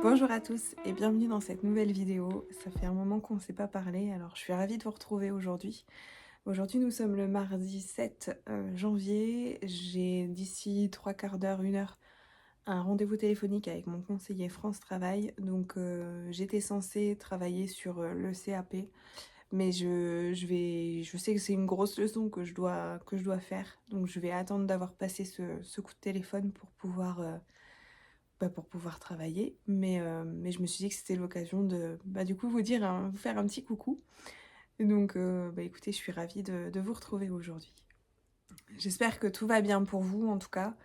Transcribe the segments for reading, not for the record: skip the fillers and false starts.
Bonjour à tous et bienvenue dans cette nouvelle vidéo. Ça fait un moment qu'on ne s'est pas parlé, alors je suis ravie de vous retrouver aujourd'hui. Aujourd'hui nous sommes le mardi 7 janvier. J'ai d'ici 3/4 d'heure, 1 heure, un rendez-vous téléphonique avec mon conseiller France Travail. Donc j'étais censée travailler sur le CAP, mais je sais que c'est une grosse leçon que je dois faire. Donc je vais attendre d'avoir passé ce coup de téléphone pour pouvoir travailler, mais je me suis dit que c'était l'occasion de, du coup, vous faire un petit coucou. Et donc, écoutez, je suis ravie de vous retrouver aujourd'hui. J'espère que tout va bien pour vous, en tout cas.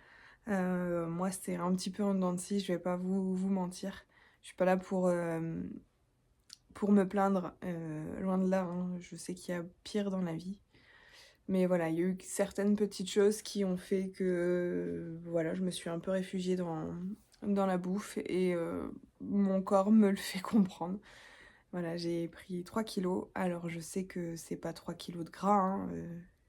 Moi, c'est un petit peu en dents de scie, je vais pas vous mentir. Je suis pas là pour me plaindre, loin de là, hein. Je sais qu'il y a pire dans la vie. Mais voilà, il y a eu certaines petites choses qui ont fait que voilà, je me suis un peu réfugiée dans la bouffe et mon corps me le fait comprendre. Voilà, j'ai pris 3 kilos. Alors je sais que c'est pas 3 kilos de gras, hein,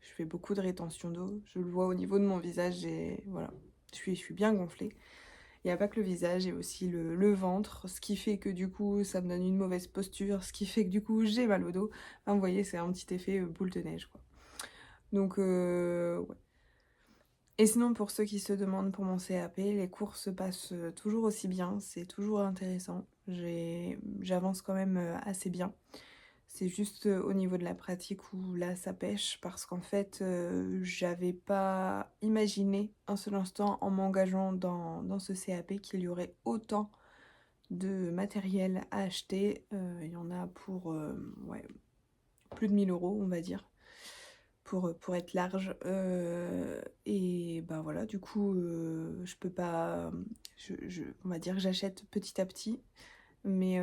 je fais beaucoup de rétention d'eau. Je le vois au niveau de mon visage et voilà, je suis bien gonflée. Il n'y a pas que le visage, il y a aussi le ventre, ce qui fait que du coup ça me donne une mauvaise posture, ce qui fait que du coup j'ai mal au dos. Enfin, vous voyez, c'est un petit effet boule de neige, quoi. Donc, ouais. Et sinon, pour ceux qui se demandent pour mon CAP, les cours se passent toujours aussi bien, c'est toujours intéressant. J'avance quand même assez bien. C'est juste au niveau de la pratique où là ça pêche parce qu'en fait j'avais pas imaginé un seul instant en m'engageant dans ce CAP qu'il y aurait autant de matériel à acheter. Il y en a pour ouais, plus de 1 000 € on va dire pour être large. Et ben voilà, du coup, je peux pas. On va dire que j'achète petit à petit, mais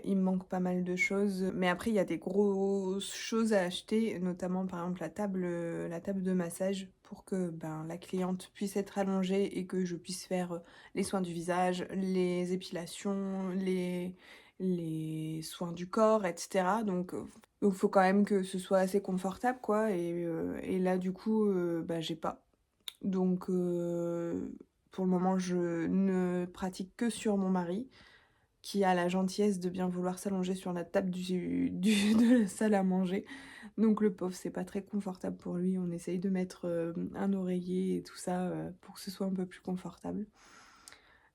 il me manque pas mal de choses. Mais après, il y a des grosses choses à acheter, notamment par exemple la table de massage pour que la cliente puisse être allongée et que je puisse faire les soins du visage, les épilations, les soins du corps, etc. Donc faut quand même que ce soit assez confortable, quoi. Et là, du coup, j'ai pas. Donc pour le moment, je ne pratique que sur mon mari, qui a la gentillesse de bien vouloir s'allonger sur la table de la salle à manger. Donc le pauvre, c'est pas très confortable pour lui. On essaye de mettre un oreiller et tout ça pour que ce soit un peu plus confortable.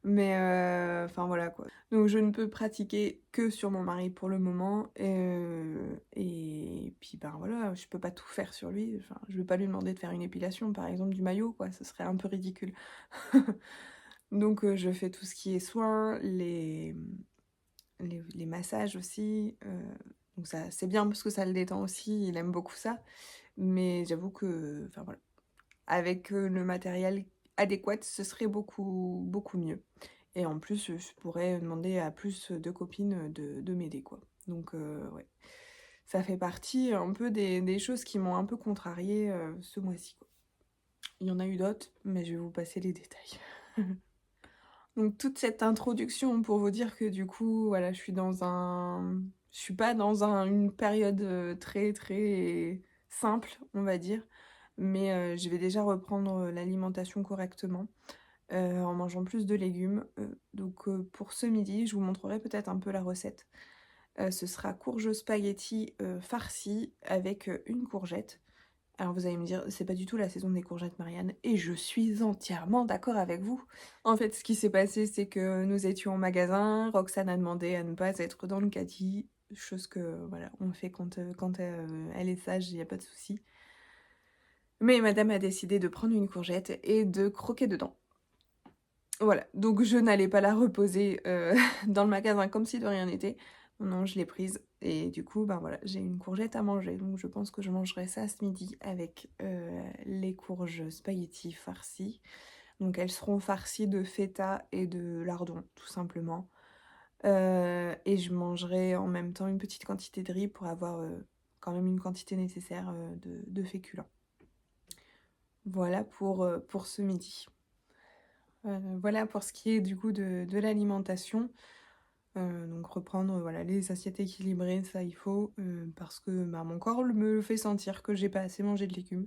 Mais enfin voilà, quoi. Donc je ne peux pratiquer que sur mon mari pour le moment. Et puis voilà, je peux pas tout faire sur lui. Enfin, je vais pas lui demander de faire une épilation, par exemple, du maillot, quoi. Ce serait un peu ridicule. Donc je fais tout ce qui est soins, les massages aussi. Donc ça, c'est bien parce que ça le détend aussi. Il aime beaucoup ça. Mais j'avoue que, enfin voilà, avec le matériel adéquat, ce serait beaucoup, beaucoup mieux. Et en plus, je pourrais demander à plus de copines de m'aider, quoi. Donc, ouais. Ça fait partie un peu des choses qui m'ont un peu contrariée ce mois-ci, quoi. Il y en a eu d'autres, mais je vais vous passer les détails. Donc, toute cette introduction pour vous dire que du coup, voilà, je suis pas dans une période très, très simple, on va dire. Mais je vais déjà reprendre l'alimentation correctement. En mangeant plus de légumes. Donc pour ce midi, je vous montrerai peut-être un peu la recette. Ce sera courge spaghetti farci avec une courgette. Alors vous allez me dire, c'est pas du tout la saison des courgettes, Marianne, et je suis entièrement d'accord avec vous. En fait, ce qui s'est passé, c'est que nous étions au magasin, Roxane a demandé à ne pas être dans le caddie, chose que voilà, on fait quand elle est sage, il n'y a pas de souci. Mais madame a décidé de prendre une courgette et de croquer dedans. Voilà, donc je n'allais pas la reposer dans le magasin comme si de rien n'était. Non, je l'ai prise et du coup, voilà, j'ai une courgette à manger. Donc je pense que je mangerai ça ce midi avec les courges spaghetti farcies. Donc elles seront farcies de feta et de lardon, tout simplement. Et je mangerai en même temps une petite quantité de riz pour avoir quand même une quantité nécessaire de féculents. Voilà pour ce midi. Voilà pour ce qui est du coup de l'alimentation. Donc reprendre voilà, les assiettes équilibrées, ça il faut, parce que bah, mon corps me le fait sentir que j'ai pas assez mangé de légumes.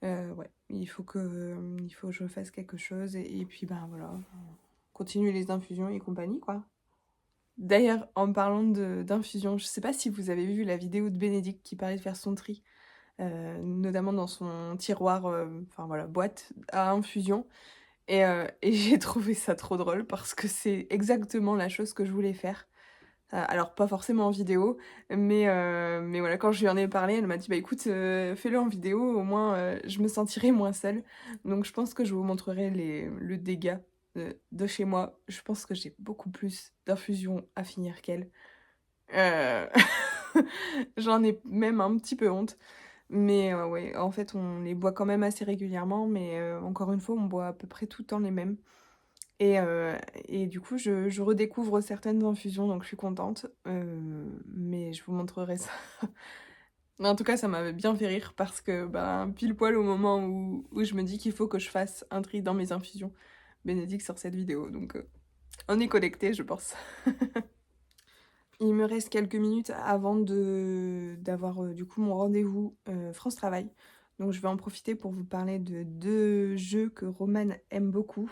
Ouais, il faut que je fasse quelque chose et puis ben voilà, continuer les infusions et compagnie quoi. D'ailleurs, en parlant d'infusion, je sais pas si vous avez vu la vidéo de Bénédicte qui parlait de faire son tri, notamment dans son tiroir, enfin voilà, boîte à infusion. Et j'ai trouvé ça trop drôle parce que c'est exactement la chose que je voulais faire. Alors pas forcément en vidéo, mais voilà, quand je lui en ai parlé, elle m'a dit: «Bah écoute, fais-le en vidéo, au moins, je me sentirai moins seule». Donc je pense que je vous montrerai le dégât, de chez moi. Je pense que j'ai beaucoup plus d'infusions à finir qu'elle. Heu, J'en ai même un petit peu honte. Mais ouais, en fait, on les boit quand même assez régulièrement, mais encore une fois, on boit à peu près tout le temps les mêmes. Et heu et du coup, je redécouvre certaines infusions, donc je suis contente. Mais je vous montrerai ça. Mais en tout cas, ça m'avait bien fait rire parce que, ben, pile poil au moment où je me dis qu'il faut que je fasse un tri dans mes infusions, Bénédicte sort cette vidéo, donc on est connectés, je pense. Il me reste quelques minutes avant d'avoir, du coup, mon rendez-vous, France Travail. Donc je vais en profiter pour vous parler de 2 jeux que Romane aime beaucoup.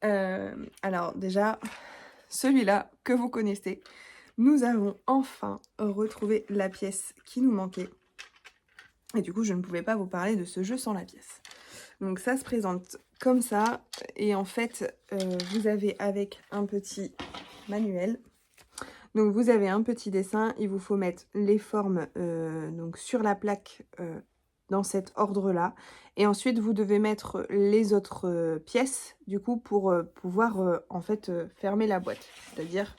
Alors déjà, celui-là que vous connaissez, nous avons enfin retrouvé la pièce qui nous manquait. Et du coup, je ne pouvais pas vous parler de ce jeu sans la pièce. Donc ça se présente comme ça. Et en fait, vous avez avec un petit manuel. Donc vous avez un petit dessin. Il vous faut mettre les formes donc sur la plaque dans cet ordre-là. Et ensuite, vous devez mettre les autres pièces, du coup, pour pouvoir, en fait, fermer la boîte. C'est-à-dire,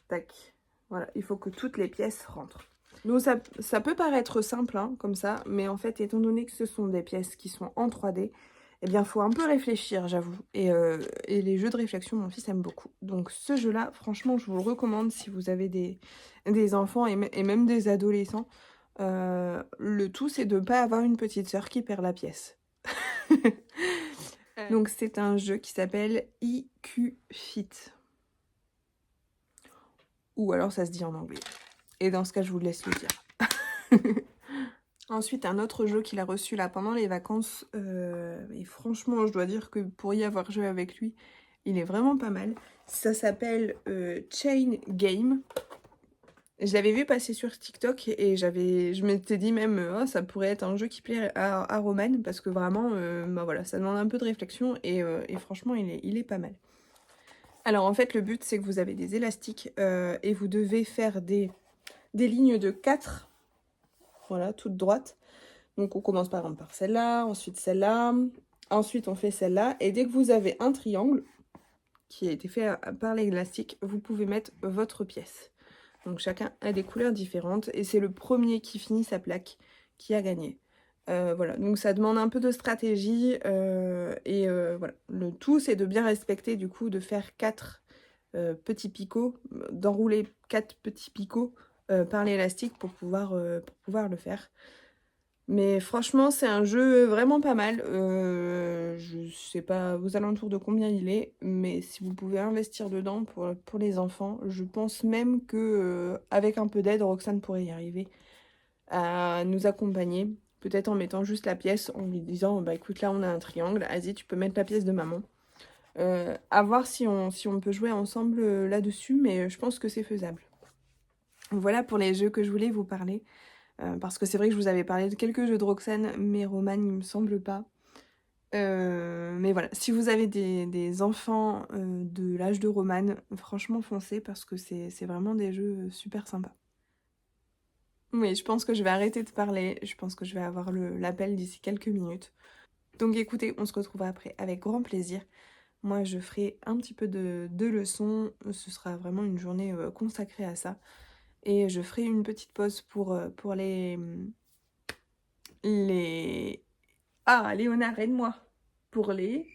tac, voilà, il faut que toutes les pièces rentrent. Donc ça peut paraître simple, hein, comme ça, mais en fait, étant donné que ce sont des pièces qui sont en 3D, eh bien, il faut un peu réfléchir, j'avoue. Et les jeux de réflexion, mon fils aime beaucoup. Donc ce jeu-là, franchement, je vous le recommande si vous avez des enfants et même des adolescents. Le tout, c'est de ne pas avoir une petite sœur qui perd la pièce. Donc c'est un jeu qui s'appelle IQ Fit. Ou alors ça se dit en anglais. Et dans ce cas, je vous laisse le dire. Ensuite, un autre jeu qu'il a reçu là pendant les vacances. Et franchement, je dois dire que pour y avoir joué avec lui, il est vraiment pas mal. Ça s'appelle Chain Game. Je l'avais vu passer sur TikTok et je m'étais dit même, oh, ça pourrait être un jeu qui plaît à Roman parce que vraiment, bah voilà, ça demande un peu de réflexion et franchement, il est pas mal. Alors en fait, le but, c'est que vous avez des élastiques et vous devez faire des lignes de 4, voilà, toutes droites. Donc on commence par exemple par celle-là, ensuite celle-là, ensuite on fait celle-là, et dès que vous avez un triangle qui a été fait par l'élastique, vous pouvez mettre votre pièce. Donc chacun a des couleurs différentes et c'est le premier qui finit sa plaque qui a gagné. Voilà, donc ça demande un peu de stratégie voilà. Le tout c'est de bien respecter du coup, de faire 4 petits picots, d'enrouler 4 petits picots par l'élastique pour pouvoir le faire. Mais franchement, c'est un jeu vraiment pas mal. Je sais pas aux alentours de combien il est, mais si vous pouvez investir dedans pour les enfants, je pense même que avec un peu d'aide, Roxane pourrait y arriver à nous accompagner. Peut-être en mettant juste la pièce, en lui disant, bah écoute, là on a un triangle, vas-y, tu peux mettre la pièce de maman. À voir si on peut jouer ensemble là-dessus, mais je pense que c'est faisable. Voilà pour les jeux que je voulais vous parler. Parce que c'est vrai que je vous avais parlé de quelques jeux de Roxane, mais Romane, il me semble pas. Mais voilà, si vous avez des enfants de l'âge de Romane, franchement foncez parce que c'est vraiment des jeux super sympas. Oui, je pense que je vais arrêter de parler, je pense que je vais avoir l'appel d'ici quelques minutes. Donc écoutez, on se retrouvera après avec grand plaisir. Moi, je ferai un petit peu de leçons, ce sera vraiment une journée consacrée à ça. Et je ferai une petite pause pour les... Ah, Léonard, aide-moi. Pour les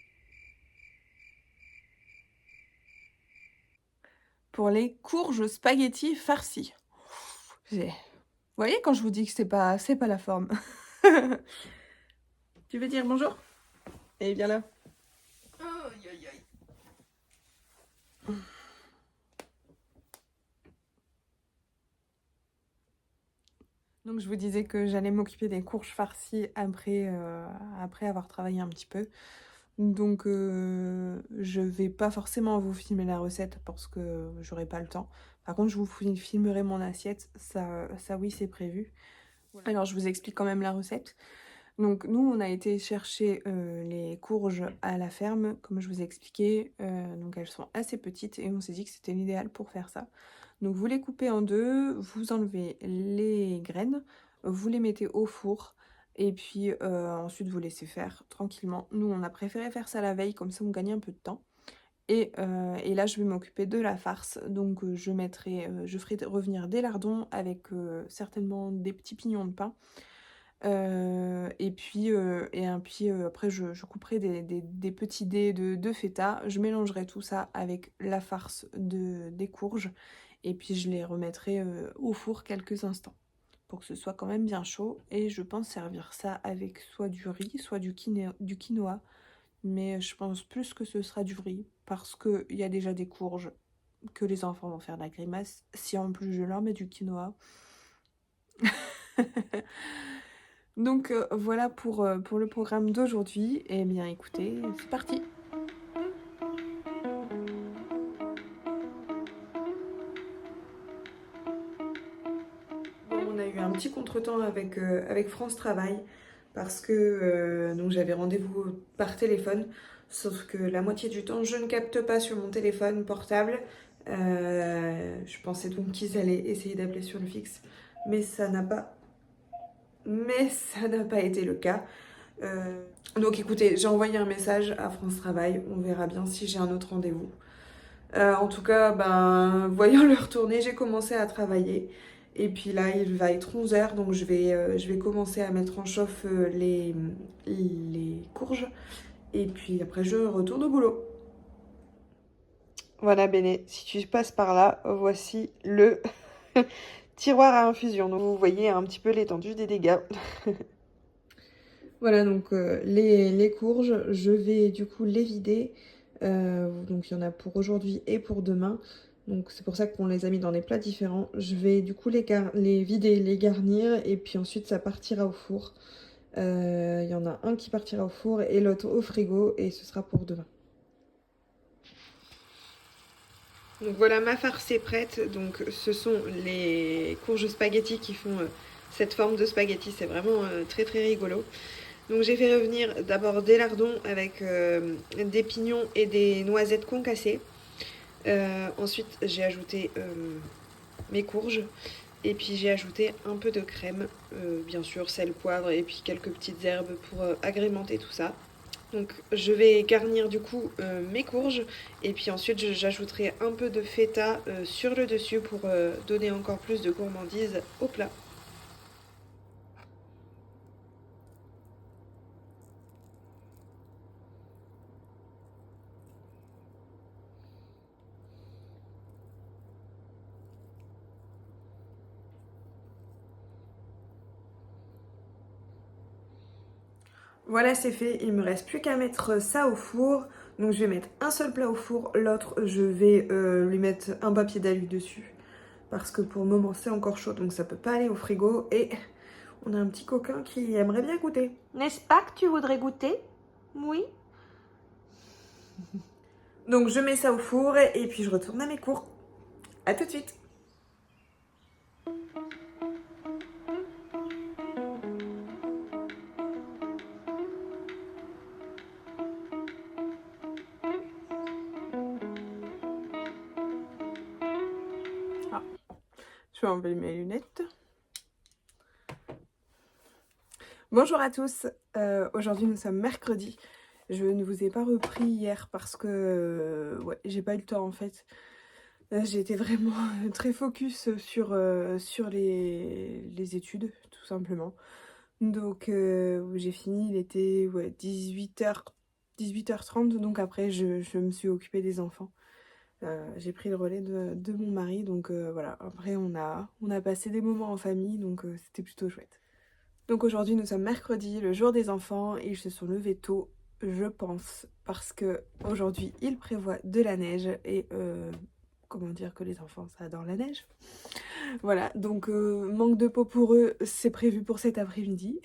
courges spaghetti farcies. Vous voyez quand je vous dis que c'est pas la forme. Tu veux dire bonjour? Eh bien là. Aïe, aïe, aïe. Donc je vous disais que j'allais m'occuper des courges farcies après avoir travaillé un petit peu. Donc je vais pas forcément vous filmer la recette parce que j'aurai pas le temps. Par contre, je vous filmerai mon assiette, ça oui, c'est prévu. Voilà. Alors je vous explique quand même la recette. Donc nous, on a été chercher les courges à la ferme, comme je vous ai expliqué. Donc elles sont assez petites et on s'est dit que c'était l'idéal pour faire ça. Donc vous les coupez en deux, vous enlevez les graines, vous les mettez au four et puis ensuite vous laissez faire tranquillement. Nous, on a préféré faire ça la veille, comme ça on gagne un peu de temps. Et là, je vais m'occuper de la farce. Donc je ferai revenir des lardons avec certainement des petits pignons de pain. Après je couperai des petits dés de feta, je mélangerai tout ça avec la farce des courges et puis je les remettrai au four quelques instants pour que ce soit quand même bien chaud et je pense servir ça avec soit du riz, soit du quinoa, mais je pense plus que ce sera du riz parce qu'il y a déjà des courges que les enfants vont faire de la grimace si en plus je leur mets du quinoa. Donc voilà pour le programme d'aujourd'hui. Eh bien écoutez, c'est parti. Bon, on a eu un petit contretemps avec France Travail parce que donc j'avais rendez-vous par téléphone, sauf que la moitié du temps je ne capte pas sur mon téléphone portable. Je pensais donc qu'ils allaient essayer d'appeler sur le fixe, mais ça n'a pas été le cas. Donc écoutez, j'ai envoyé un message à France Travail, on verra bien si j'ai un autre rendez-vous. En tout cas, voyant leur tournée, j'ai commencé à travailler. Et puis là, il va être 11h, donc je vais commencer à mettre en chauffe les courges. Et puis après, je retourne au boulot. Voilà, Béné, si tu passes par là, voici le tiroir à infusion. Donc vous voyez un petit peu l'étendue des dégâts. Voilà, donc les courges, je vais du coup les vider. Donc il y en a pour aujourd'hui et pour demain. Donc c'est pour ça qu'on les a mis dans des plats différents. Je vais du coup les vider, les garnir et puis ensuite ça partira au four. Il y en a un qui partira au four et l'autre au frigo et ce sera pour demain. Donc voilà, ma farce est prête. Donc ce sont les courges spaghetti qui font cette forme de spaghetti. C'est vraiment très très rigolo. Donc j'ai fait revenir d'abord des lardons avec des pignons et des noisettes concassées. Ensuite j'ai ajouté mes courges et puis j'ai ajouté un peu de crème, bien sûr sel, poivre et puis quelques petites herbes pour agrémenter tout ça. Donc je vais garnir du coup mes courges et puis ensuite j'ajouterai un peu de feta sur le dessus pour donner encore plus de gourmandise au plat. Voilà, c'est fait. Il me reste plus qu'à mettre ça au four. Donc je vais mettre un seul plat au four. L'autre, je vais lui mettre un papier d'alu dessus. Parce que pour le moment, c'est encore chaud. Donc ça peut pas aller au frigo. Et on a un petit coquin qui aimerait bien goûter. N'est-ce pas que tu voudrais goûter? Oui. Donc je mets ça au four et puis je retourne à mes cours. À tout de suite. Ah, je vais enlever mes lunettes. Bonjour à tous, aujourd'hui nous sommes mercredi. Je ne vous ai pas repris hier parce que ouais, j'ai pas eu le temps en fait. J'ai été vraiment très focus sur les études tout simplement. Donc j'ai fini, il était ouais, 18h30, donc après je me suis occupée des enfants. J'ai pris le relais de mon mari, donc voilà. Après on a passé des moments en famille, donc c'était plutôt chouette. Donc aujourd'hui nous sommes mercredi, le jour des enfants, et ils se sont levés tôt, je pense, parce que aujourd'hui il prévoit de la neige et comment dire que les enfants ça adore la neige. Voilà, donc manque de peau pour eux, c'est prévu pour cet après-midi.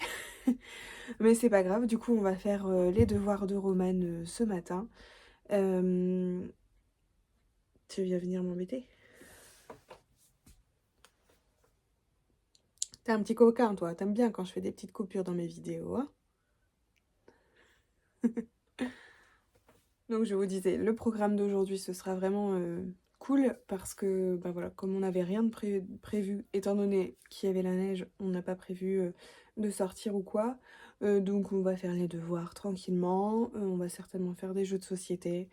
Mais c'est pas grave, du coup on va faire les devoirs de Romane ce matin. Tu viens venir m'embêter? T'es un petit coquin toi, t'aimes bien quand je fais des petites coupures dans mes vidéos, hein? Donc je vous disais, le programme d'aujourd'hui ce sera vraiment cool parce que bah voilà, comme on n'avait rien de prévu, étant donné qu'il y avait la neige, on n'a pas prévu de sortir ou quoi. Donc on va faire les devoirs tranquillement, on va certainement faire des jeux de société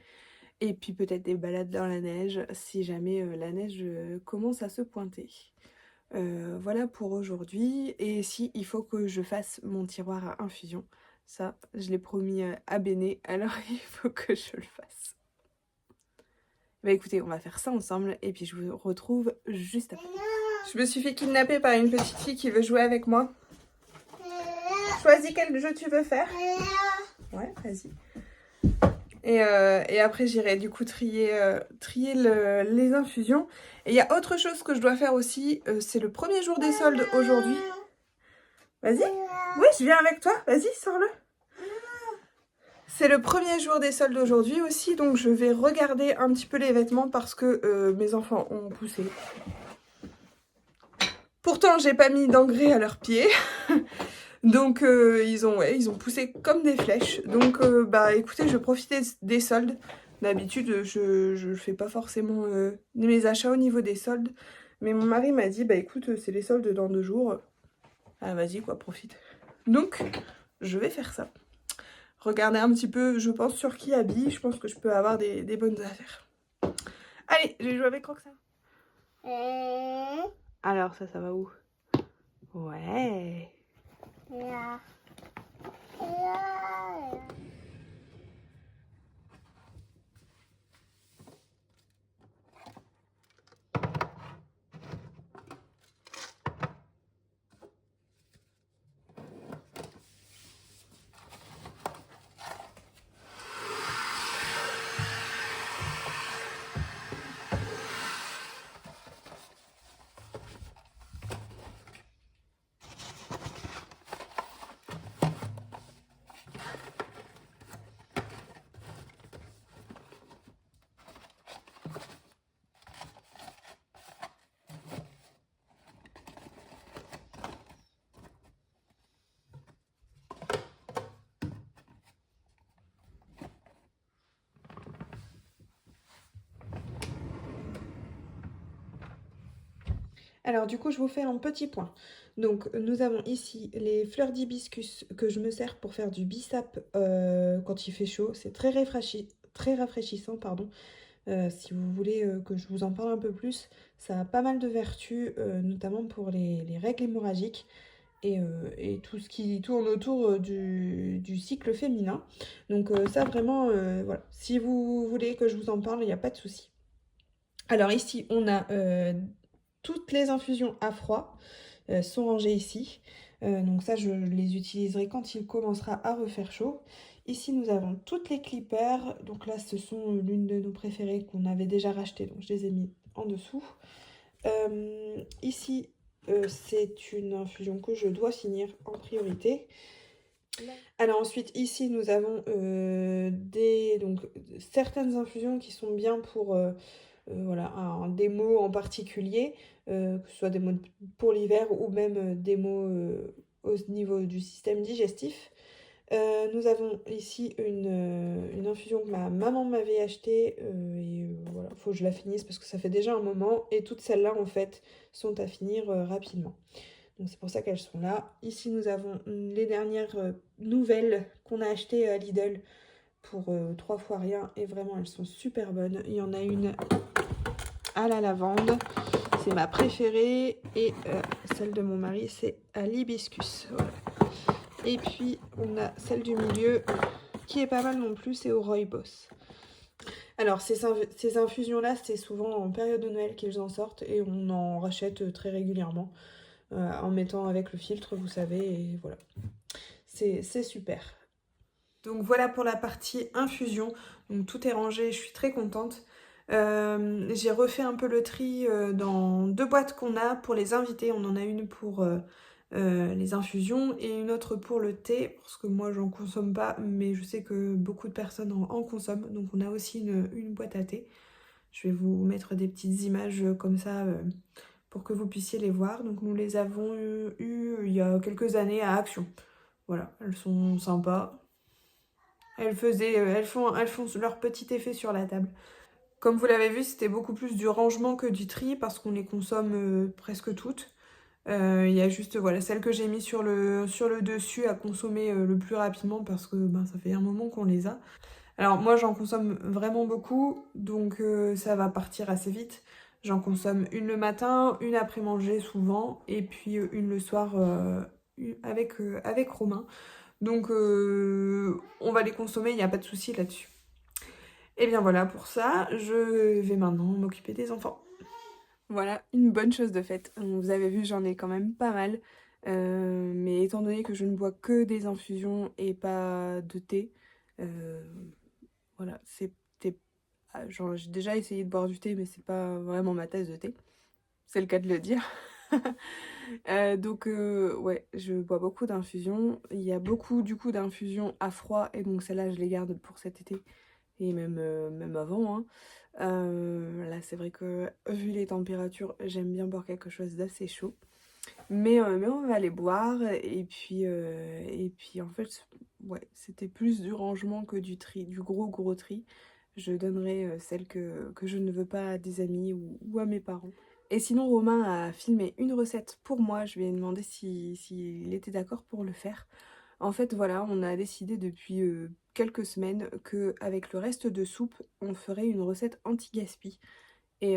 et puis peut-être des balades dans la neige si jamais la neige commence à se pointer. Voilà pour aujourd'hui. Et si il faut que je fasse mon tiroir à infusion, ça je l'ai promis à Béné, alors il faut que je le fasse. Bah écoutez, on va faire ça ensemble et puis je vous retrouve juste après. Je me suis fait kidnapper par une petite fille qui veut jouer avec moi. Choisis quel jeu tu veux faire. Ouais, vas-y. Et après j'irai du coup trier les infusions. Et il y a autre chose que je dois faire aussi, c'est le premier jour des soldes aujourd'hui. Vas-y. Oui, je viens avec toi. Vas-y, sors-le. C'est le premier jour des soldes aujourd'hui aussi, donc je vais regarder un petit peu les vêtements parce que mes enfants ont poussé. Pourtant, j'ai pas mis d'engrais à leurs pieds. Donc ils ont poussé comme des flèches. Donc bah écoutez, je profite des soldes. D'habitude, je fais pas forcément mes achats au niveau des soldes. Mais mon mari m'a dit, bah écoute, c'est les soldes dans 2 jours. Ah vas-y quoi, profite. Donc, je vais faire ça. Regardez un petit peu, je pense, sur qui habille. Je pense que je peux avoir des bonnes affaires. Allez, je vais jouer avec Roxane. Alors, ça va où? Ouais. Alors du coup, je vous fais un petit point. Donc nous avons ici les fleurs d'hibiscus que je me sers pour faire du bissap quand il fait chaud. C'est très rafraîchissant, pardon. Si vous voulez que je vous en parle un peu plus, ça a pas mal de vertus, notamment pour les règles hémorragiques et tout ce qui tourne autour du cycle féminin. Donc ça vraiment, voilà. Si vous voulez que je vous en parle, il n'y a pas de souci. Alors ici, on a toutes les infusions à froid sont rangées ici. Donc ça, je les utiliserai quand il commencera à refaire chaud. Ici, nous avons toutes les clippers. Donc là, ce sont l'une de nos préférées qu'on avait déjà rachetées. Donc je les ai mis en dessous. Ici, c'est une infusion que je dois finir en priorité. Alors ensuite, ici, nous avons certaines infusions qui sont bien pour voilà, des mots en particulier, que ce soit des mots pour l'hiver ou même des mots au niveau du système digestif. Nous avons ici une infusion que ma maman m'avait achetée voilà, il faut que je la finisse parce que ça fait déjà un moment et toutes celles-là en fait sont à finir rapidement. Donc c'est pour ça qu'elles sont là. Ici nous avons les dernières nouvelles qu'on a achetées à Lidl pour 3 fois rien et vraiment elles sont super bonnes. Il y en a une à la lavande, c'est ma préférée et celle de mon mari c'est à l'hibiscus. Voilà. Et puis on a celle du milieu qui est pas mal non plus, c'est au rooibos. Alors ces infusions là c'est souvent en période de Noël qu'ils en sortent et on en rachète très régulièrement en mettant avec le filtre vous savez et voilà. C'est super. Donc voilà pour la partie infusion, donc tout est rangé, je suis très contente. J'ai refait un peu le tri dans 2 boîtes qu'on a pour les invités. On en a une pour les infusions et une autre pour le thé, parce que moi j'en consomme pas, mais je sais que beaucoup de personnes en consomment. Donc on a aussi une boîte à thé. Je vais vous mettre des petites images comme ça pour que vous puissiez les voir. Donc nous les avons eues il y a quelques années à Action. Voilà, elles sont sympas. Elles font leur petit effet sur la table. Comme vous l'avez vu, c'était beaucoup plus du rangement que du tri parce qu'on les consomme presque toutes. Il y a juste voilà, celle que j'ai mis sur le dessus à consommer le plus rapidement parce que ben, ça fait un moment qu'on les a. Alors moi j'en consomme vraiment beaucoup, donc ça va partir assez vite. J'en consomme une le matin, une après manger souvent, et puis une le soir avec Romain. Donc on va les consommer, il n'y a pas de souci là-dessus. Et bien voilà pour ça, je vais maintenant m'occuper des enfants. Voilà, une bonne chose de faite. Vous avez vu, j'en ai quand même pas mal. Mais étant donné que je ne bois que des infusions et pas de thé, euh, voilà, c'était... genre, j'ai déjà essayé de boire du thé, mais c'est pas vraiment ma tasse de thé. C'est le cas de le dire. Donc, ouais, je bois beaucoup d'infusions. Il y a beaucoup, du coup, d'infusions à froid, et donc celles-là, je les garde pour cet été, et même avant, hein. Là, c'est vrai que, vu les températures, j'aime bien boire quelque chose d'assez chaud. Mais on va les boire, et puis en fait, ouais, c'était plus du rangement que du tri, du gros tri. Je donnerai celle que je ne veux pas à des amis ou à mes parents. Et sinon, Romain a filmé une recette pour moi. Je lui ai demandé s'il était d'accord pour le faire. En fait, voilà, on a décidé depuis quelques semaines qu'avec le reste de soupe, on ferait une recette anti-gaspi et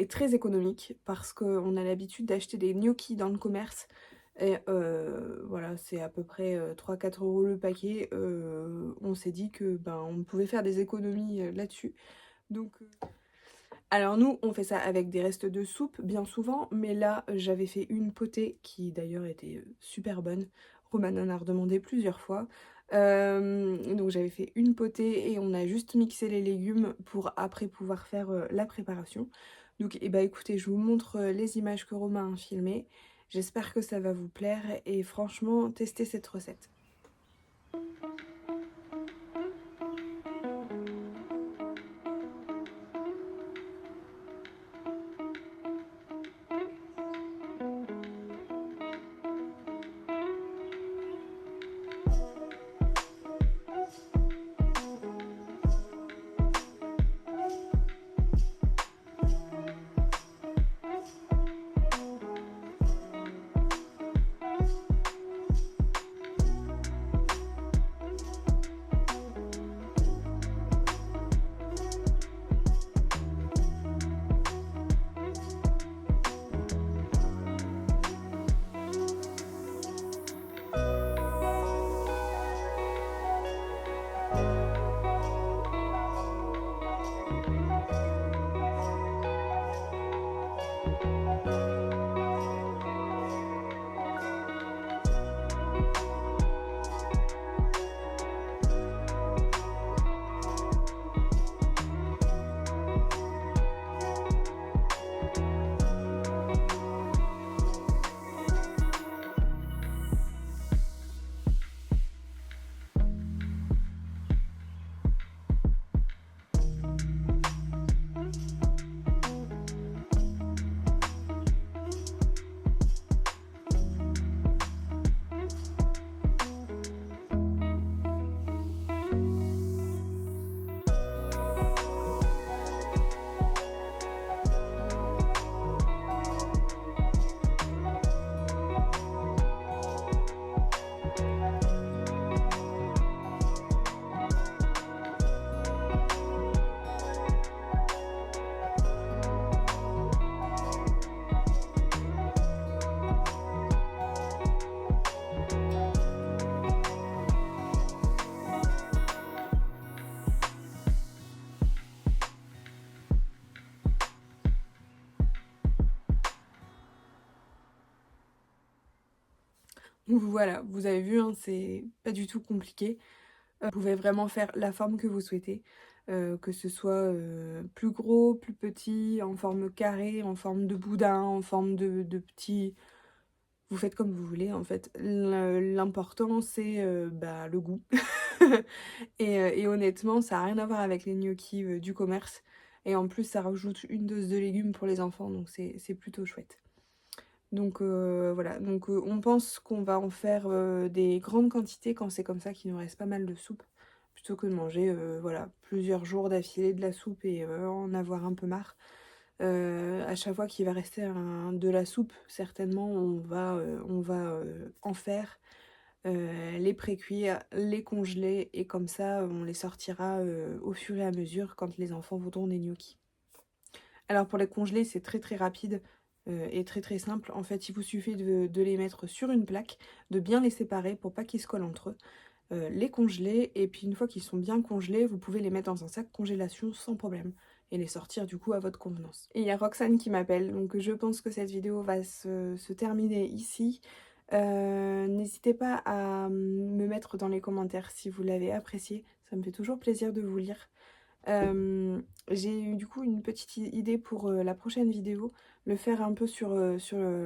très économique parce qu'on a l'habitude d'acheter des gnocchis dans le commerce. Et voilà, c'est à peu près 3-4 euros le paquet. On s'est dit que ben, on pouvait faire des économies là-dessus. Donc, alors nous, on fait ça avec des restes de soupe bien souvent, mais là, j'avais fait une potée qui d'ailleurs était super bonne. Roman en a redemandé plusieurs fois. Donc j'avais fait une potée et on a juste mixé les légumes pour après pouvoir faire la préparation. Donc eh ben, écoutez, je vous montre les images que Romain a filmées. J'espère que ça va vous plaire et franchement, testez cette recette. Voilà, vous avez vu, hein, c'est pas du tout compliqué. Vous pouvez vraiment faire la forme que vous souhaitez. que ce soit plus gros, plus petit, en forme carrée, en forme de boudin, en forme de petit... Vous faites comme vous voulez en fait. L'important c'est bah, le goût. Et honnêtement, ça n'a rien à voir avec les gnocchis du commerce. Et en plus, ça rajoute une dose de légumes pour les enfants, donc c'est plutôt chouette. Donc voilà, donc on pense qu'on va en faire des grandes quantités quand c'est comme ça qu'il nous reste pas mal de soupe. Plutôt que de manger voilà, plusieurs jours d'affilée de la soupe et en avoir un peu marre. À chaque fois qu'il va rester de la soupe, certainement, on va en faire, les pré-cuire, les congeler et comme ça, on les sortira au fur et à mesure quand les enfants voudront des gnocchis. Alors pour les congeler, c'est très très rapide et très très simple. En fait, il vous suffit de les mettre sur une plaque, de bien les séparer pour pas qu'ils se collent entre eux. Les congeler et puis une fois qu'ils sont bien congelés, vous pouvez les mettre dans un sac congélation sans problème et les sortir du coup à votre convenance. Et il y a Roxane qui m'appelle, donc je pense que cette vidéo va se terminer ici. N'hésitez pas à me mettre dans les commentaires si vous l'avez apprécié, ça me fait toujours plaisir de vous lire. J'ai eu du coup une petite idée pour la prochaine vidéo, le faire un peu sur,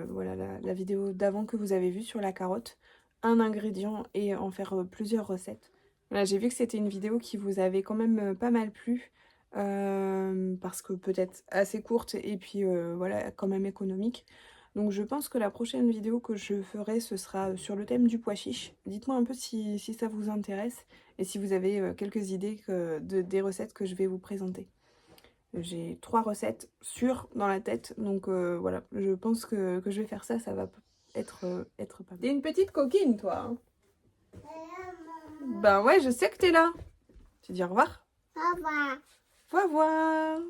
voilà, la vidéo d'avant que vous avez vue sur la carotte, un ingrédient et en faire plusieurs recettes. Voilà, j'ai vu que c'était une vidéo qui vous avait quand même pas mal plu, parce que peut-être assez courte et puis voilà, quand même économique. Donc je pense que la prochaine vidéo que je ferai, ce sera sur le thème du pois chiche. Dites-moi un peu si ça vous intéresse et si vous avez quelques idées des recettes que je vais vous présenter. J'ai 3 recettes sûres dans la tête, donc voilà, je pense que je vais faire ça, ça va être pas mal. T'es une petite coquine, toi, hein. Ben ouais, je sais que t'es là. Tu dis au revoir. Au revoir. Au revoir.